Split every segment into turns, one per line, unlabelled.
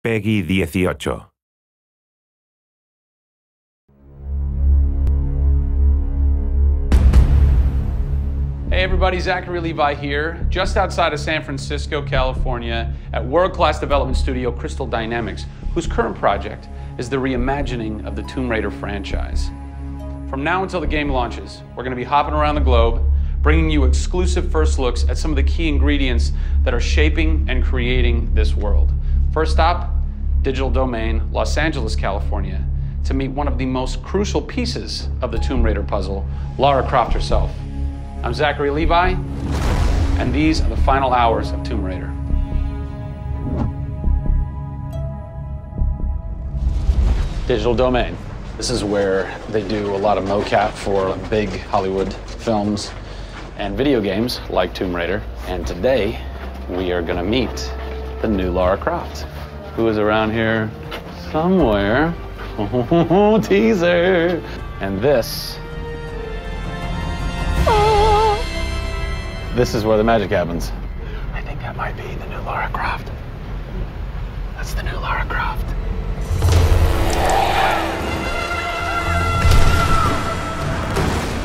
Peggy 18.
Hey everybody, Zachary Levi here, just outside of San Francisco, California, at world-class development studio Crystal Dynamics, whose current project is the reimagining of the Tomb Raider franchise. From now until the game launches, we're going to be hopping around the globe, bringing you exclusive first looks at some of the key ingredients that are shaping and creating this world. First stop, Digital Domain, Los Angeles, California, to meet one of the most crucial pieces of the Tomb Raider puzzle, Lara Croft herself. I'm Zachary Levi, and these are the final hours of Tomb Raider. Digital Domain. This is where they do a lot of mocap for big Hollywood films and video games like Tomb Raider. And today, we are gonna meet the new Lara Croft, who is around here somewhere. Oh, teaser! And this is where the magic happens. I think that might be the new Lara Croft. That's the new Lara Croft.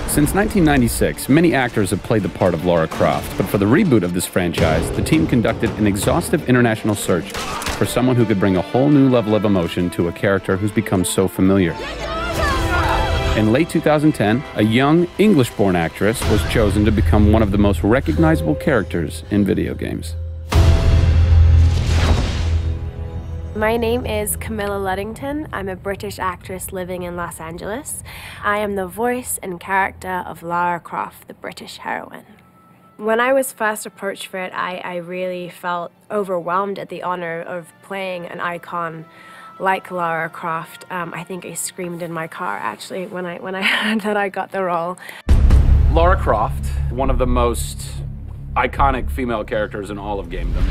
Since 1996, many actors have played the part of Lara Croft, but for the reboot of this franchise, the team conducted an exhaustive international search for someone who could bring a whole new level of emotion to a character who's become so familiar. In late 2010, a young English-born actress was chosen to become one of the most recognizable characters in video games.
My name is Camilla Luddington. I'm a British actress living in Los Angeles. I am the voice and character of Lara Croft, the British heroine. When I was first approached for it, I really felt overwhelmed at the honor of playing an icon like Lara Croft. I think I screamed in my car, actually, when I heard that I got the role.
Lara Croft, one of the most iconic female characters in all of gamedom.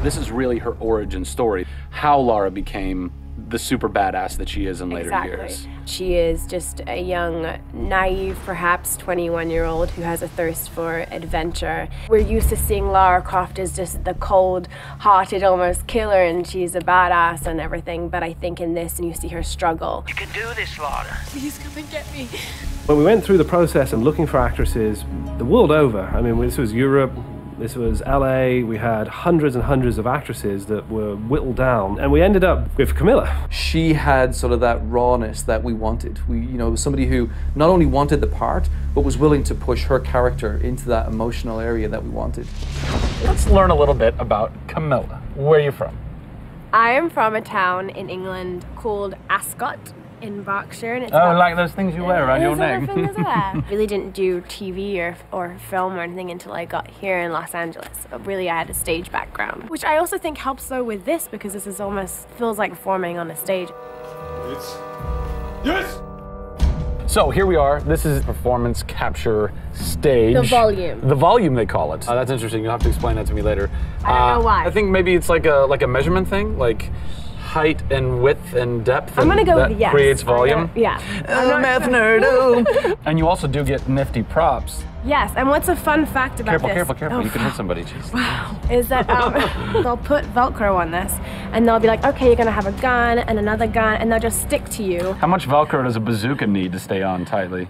This is really her origin story, how Lara became the super badass that she is in later years.
She is just a young, naive, perhaps 21-year-old who has a thirst for adventure. We're used to seeing Lara Croft as just the cold-hearted, almost killer, and she's a badass and everything, but I think in this, and you see her struggle.
You can do this, Lara.
Please come and get me.
When we went through the process of looking for actresses the world over, I mean, this was Europe, this was LA, we had hundreds and hundreds of actresses that were whittled down, and we ended up with Camilla.
She had sort of that rawness that we wanted. Somebody who not only wanted the part, but was willing to push her character into that emotional area that we wanted.
Let's learn a little bit about Camilla. Where are you from?
I am from a town in England called Ascot in Berkshire. And it's
like those things you wear around your neck.
Really didn't do TV or film or anything until I got here in Los Angeles. But really I had a stage background, which I also think helps though with this, because this is almost feels like performing on a stage.
Yes! So here we are. This is performance capture stage.
The volume.
The volume, they call it. That's interesting. You'll have to explain that to me later.
I don't know why.
I think maybe it's like a measurement thing, like height and width and depth.
I'm gonna go with yes.
Creates volume.
Yeah.
Math nerd. And you also do get nifty props.
Yes, and what's a fun fact about this?
Careful. Oh, you can hit somebody. Jeez.
Wow. Is that they'll put Velcro on this, and they'll be like, okay, you're gonna have a gun and another gun, and they'll just stick to you.
How much Velcro does a bazooka need to stay on tightly?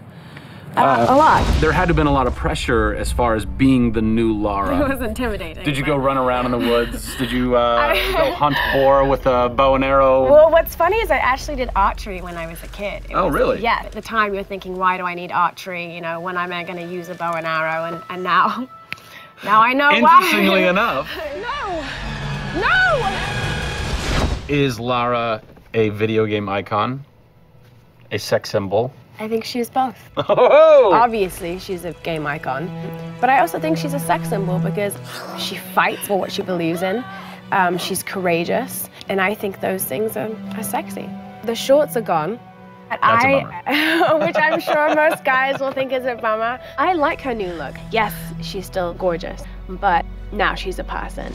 A lot.
There had to have been a lot of pressure as far as being the new Lara.
It was intimidating.
Did you go run around in the woods? Did you go hunt boar with a bow and arrow?
Well, what's funny is I actually did archery when I was a kid.
Really?
Yeah, at the time you're thinking, why do I need archery? You know, when am I gonna use a bow and arrow? And now I know why.
Interestingly enough.
No!
Is Lara a video game icon? A sex symbol?
I think she's both.
Oh!
Obviously, she's a game icon, but I also think she's a sex symbol because she fights for what she believes in. She's courageous, and I think those things are sexy. The shorts are gone.
That's a bummer.
Which I'm sure most guys will think is a bummer. I like her new look. Yes, she's still gorgeous, but now she's a person.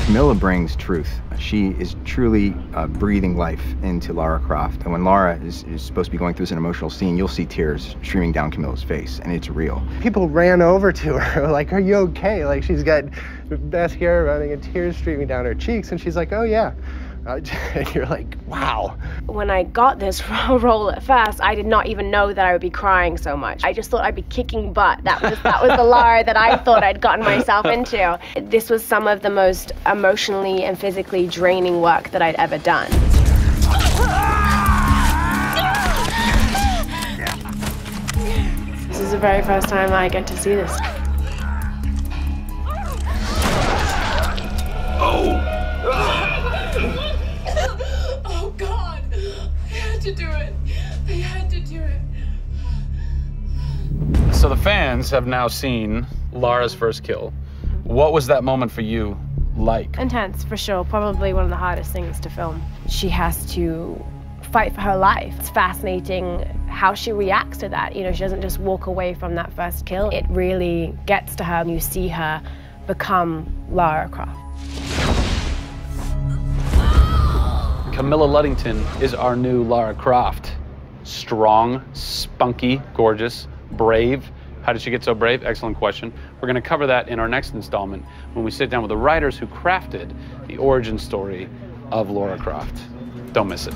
Camilla brings truth. She is truly breathing life into Lara Croft. And when Lara is supposed to be going through an emotional scene, you'll see tears streaming down Camilla's face, and it's real.
People ran over to her, like, are you okay? Like, she's got mascara running and tears streaming down her cheeks, and she's like, oh yeah,
And you're like, wow.
When I got this role at first, I did not even know that I would be crying so much. I just thought I'd be kicking butt. That was the Lara that I thought I'd gotten myself into. This was some of the most emotionally and physically draining work that I'd ever done. This is the very first time I get to see this.
Oh God, I had to do it. I had to do it.
So the fans have now seen Lara's first kill. What was that moment for you like?
Intense, for sure. Probably one of the hardest things to film. She has to fight for her life. It's fascinating how she reacts to that. You know, she doesn't just walk away from that first kill. It really gets to her, and you see her become Lara Croft.
Camilla Luddington is our new Lara Croft. Strong, spunky, gorgeous, brave. How did she get so brave? Excellent question. We're going to cover that in our next installment when we sit down with the writers who crafted the origin story of Lara Croft. Don't miss it.